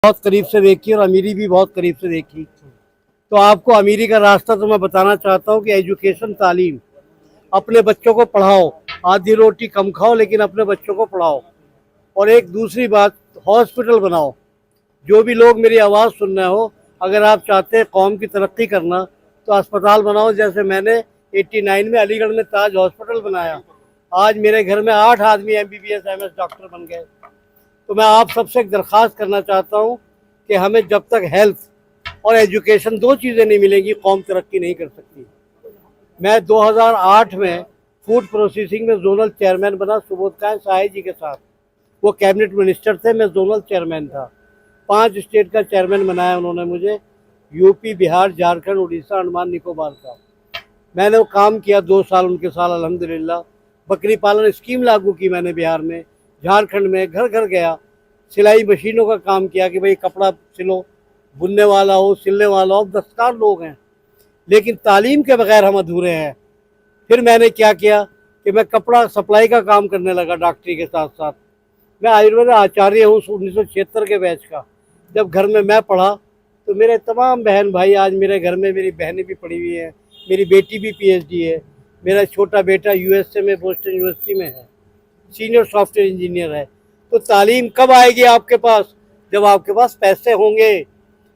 बहुत करीब से देखी और अमीरी भी बहुत करीब से देखी। तो आपको अमीरी का रास्ता तो मैं बताना चाहता हूँ कि एजुकेशन, तालीम, अपने बच्चों को पढ़ाओ, आधी रोटी कम खाओ लेकिन अपने बच्चों को पढ़ाओ। और एक दूसरी बात, हॉस्पिटल बनाओ। जो भी लोग मेरी आवाज़ सुन रहे हो, अगर आप चाहते हैं कौम की तरक्की करना तो अस्पताल बनाओ। जैसे मैंने 89 में अलीगढ़ में ताज हॉस्पिटल बनाया, आज मेरे घर में 8 आदमी MBBS MS डॉक्टर बन गए। तो मैं आप सबसे एक दरख्वास्त करना चाहता हूँ कि हमें जब तक हेल्थ और एजुकेशन दो चीज़ें नहीं मिलेंगी, कौम तरक्की नहीं कर सकती। मैं 2008 में फूड प्रोसेसिंग में जोनल चेयरमैन बना सुबोधकांत सहाय जी के साथ। वो कैबिनेट मिनिस्टर थे, मैं जोनल चेयरमैन था। 5 स्टेट का चेयरमैन बनाया उन्होंने मुझे, यूपी, बिहार, झारखंड, उड़ीसा, अंडमान निकोबार का। मैंने वो काम किया 2 साल उनके साथ अल्हम्दुलिल्लाह। बकरी पालन स्कीम लागू की मैंने बिहार में, झारखंड में घर घर गया, सिलाई मशीनों का काम किया कि भाई कपड़ा सिलो, बुनने वाला हो, सिलने वाला हो। दस्तकार लोग हैं लेकिन तालीम के बगैर हम अधूरे हैं। फिर मैंने क्या किया कि मैं कपड़ा सप्लाई का काम करने लगा डॉक्टरी के साथ साथ। मैं आयुर्वेद आचार्य हूँ 1976 के बैच का। जब घर में मैं पढ़ा तो मेरे तमाम बहन भाई आज मेरे घर में, मेरी बहनें भी पढ़ी हुई हैं, मेरी बेटी भी PhD है, मेरा छोटा बेटा USA में बोस्टन यूनिवर्सिटी में है, सीनियर सॉफ्टवेयर इंजीनियर है। तो तालीम कब आएगी आपके पास? जब आपके पास पैसे होंगे।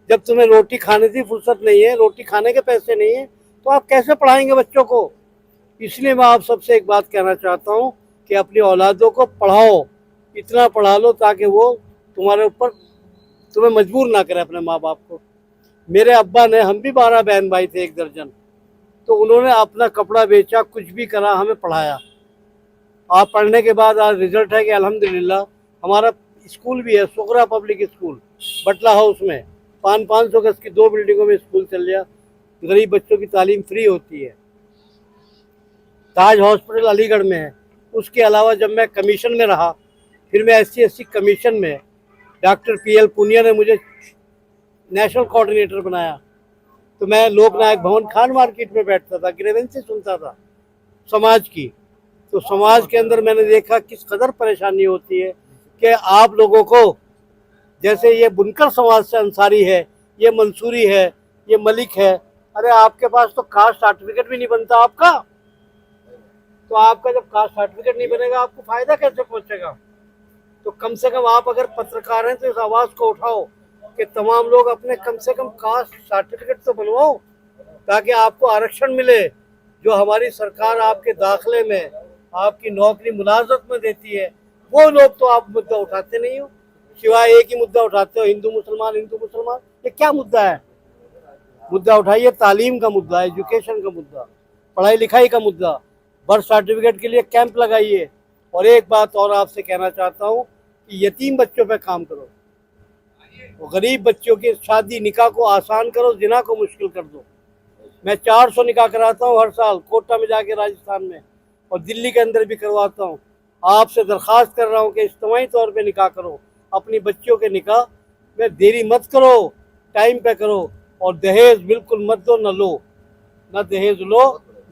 जब तुम्हें रोटी खाने की फुर्सत नहीं है, रोटी खाने के पैसे नहीं है, तो आप कैसे पढ़ाएंगे बच्चों को? इसलिए मैं आप सबसे एक बात कहना चाहता हूँ कि अपनी औलादों को पढ़ाओ, इतना पढ़ा लो ताकि वो तुम्हारे ऊपर, तुम्हें मजबूर ना करे अपने माँ बाप को। मेरे अब्बा ने, हम भी 12 बहन भाई थे, 1 दर्जन, तो उन्होंने अपना कपड़ा बेचा, कुछ भी करा, हमें पढ़ाया। आप पढ़ने के बाद आज रिजल्ट है कि अल्हम्दुलिल्लाह हमारा स्कूल भी है, सोगरा पब्लिक स्कूल बटला हाउस में, 500 गज की 2 बिल्डिंगों में स्कूल चल गया। गरीब बच्चों की तालीम फ्री होती है। ताज हॉस्पिटल अलीगढ़ में है। उसके अलावा जब मैं कमीशन में रहा, फिर मैं SC कमीशन में, डॉक्टर PL पुनिया ने मुझे नेशनल कोऑर्डिनेटर बनाया। तो मैं लोकनायक भवन खान मार्केट में बैठता था, ग्रीवेंसेस सुनता था समाज की। तो समाज के अंदर मैंने देखा किस कदर परेशानी होती है कि आप लोगों को, जैसे ये बुनकर समाज से अंसारी है, ये मंसूरी है, ये मलिक है, अरे आपके पास तो कास्ट सर्टिफिकेट भी नहीं बनता आपका। तो आपका जब कास्ट सर्टिफिकेट नहीं बनेगा, आपको फायदा कैसे पहुंचेगा? तो कम से कम आप अगर पत्रकार हैं तो इस आवाज़ को उठाओ कि तमाम लोग अपने कम से कम कास्ट सर्टिफिकेट तो बनवाओ ताकि आपको आरक्षण मिले। जो हमारी सरकार आपके दाखिले में, आपकी नौकरी मुलाजमत में देती है, वो लोग तो आप मुद्दा उठाते नहीं हो, सिवाय एक ही मुद्दा उठाते हो, हिंदू मुसलमान हिंदू मुसलमान। ये क्या मुद्दा है? मुद्दा उठाइए तालीम का मुद्दा, एजुकेशन का मुद्दा, पढ़ाई लिखाई का मुद्दा, बर्थ सर्टिफिकेट के लिए कैंप लगाइए। और एक बात और आपसे कहना चाहता हूँ कि यतीम बच्चों पे काम करो, वो गरीब बच्चों की शादी निकाह को आसान करो, जिना को मुश्किल कर दो। मैं 400 निकाह कराता हूँ हर साल, कोटा में जाके राजस्थान में, और दिल्ली के अंदर भी करवाता हूँ। आपसे दरख्वास्त कर रहा हूँ कि इज्तिमाई तौर पे निकाह करो, अपनी बच्चियों के निकाह में देरी मत करो, टाइम पे करो। और दहेज बिल्कुल मत दो, न लो, न दहेज लो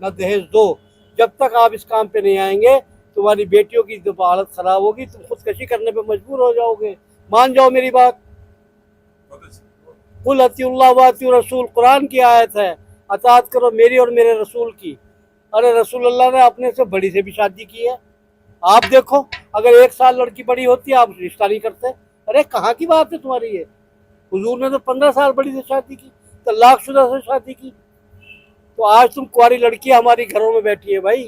न दहेज दो। जब तक आप इस काम पे नहीं आएंगे, तुम्हारी बेटियों की जब हालत खराब होगी, तुम खुदकशी करने पे मजबूर हो जाओगे। मान जाओ मेरी बात। कुल अतिउल्लाह व अतिउर रसूल, कुरान की आयत है, अतात करो मेरी और मेरे रसूल की। अरे रसूलुल्लाह ने अपने से बड़ी से भी शादी की है। आप देखो, अगर 1 साल लड़की बड़ी होती है, आप रिश्ता नहीं करते। अरे कहाँ की बात है तुम्हारी ये? हुजूर ने तो 15 साल बड़ी से शादी की, तलाकशुदा से शादी की। तो आज तुम कुंवारी लड़की हमारी घरों में बैठी है भाई,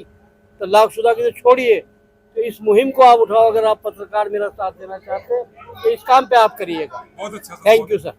तलाकशुदा की तो छोड़िए। तो इस मुहिम को आप उठाओ, अगर आप पत्रकार मेरा साथ देना चाहते हैं तो इस काम पे आप करिएगा। बहुत अच्छा। Thank you sir.